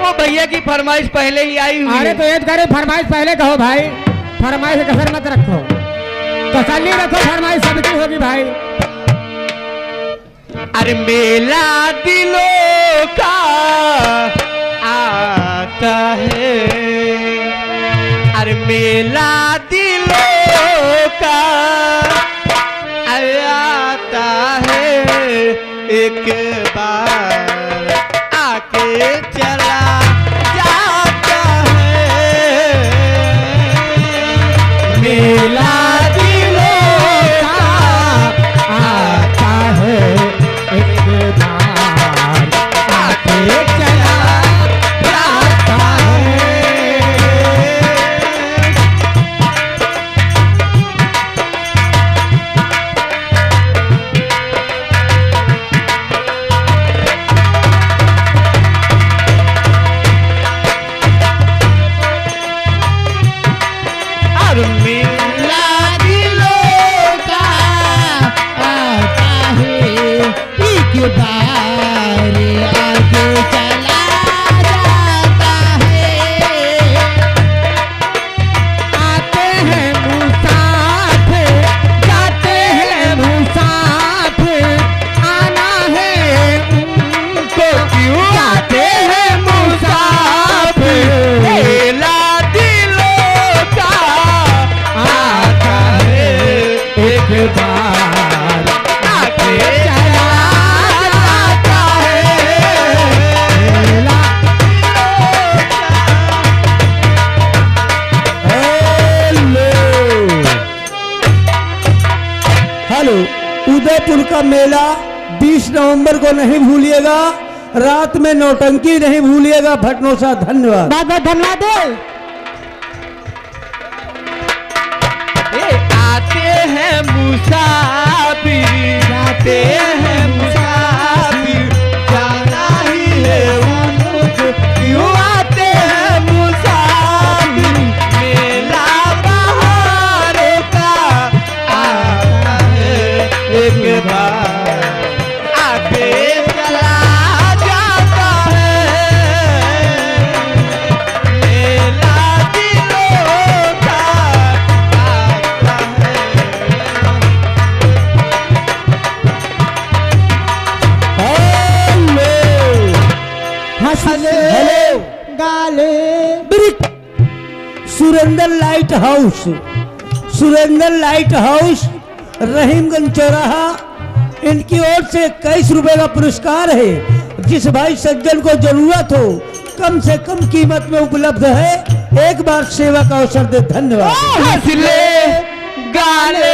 वो भैया की फरमाइश पहले ही आई हुई अरे है। तो एक करे फरमाइश पहले कहो भाई, फरमाइश कसर मत रखो, तसल्ली रखो, फरमाइश सबकी होगी भाई। अरे मेला दिलों का आता है, अरे मेला दिलों का आता है, एक बार आके चला जाता है। मेला दिलों का आता है, एक बार आके चला जाता है। और मेला दिलों का आता है, एक बार आके चला जाता है। आते हैं मुसाफिर, जाते हैं मुसाफिर, आना है उनको क्यों आते हैं मुसाफिर, मेला दिलों का आता है, एक बार आके चला जाता है। हेलो, उदयपुर का मेला 20 नवंबर को नहीं भूलिएगा, रात में नौटंकी नहीं भूलिएगा। भटनोसा, धन्यवाद। बहुत बहुत धन्यवाद। आते हैं मुसाफिर, जाते हैं मुसाफिर, जाना ही है उनको। क्यों आते हैं मुसाफिर, मेला बहारों का आता है, एक बार आके चला जाता है। मेला दिलों का आता है। हेलो, गाले ब्रिक Surendra lighthouse, Surendra lighthouse, Rahimganj चौराहा, इनकी ओर से 21 रुपए का पुरस्कार है। जिस भाई सज्जन को जरूरत हो कम से कम कीमत में उपलब्ध है, एक बार सेवा का अवसर दे। धन्यवाद। हंसले गाले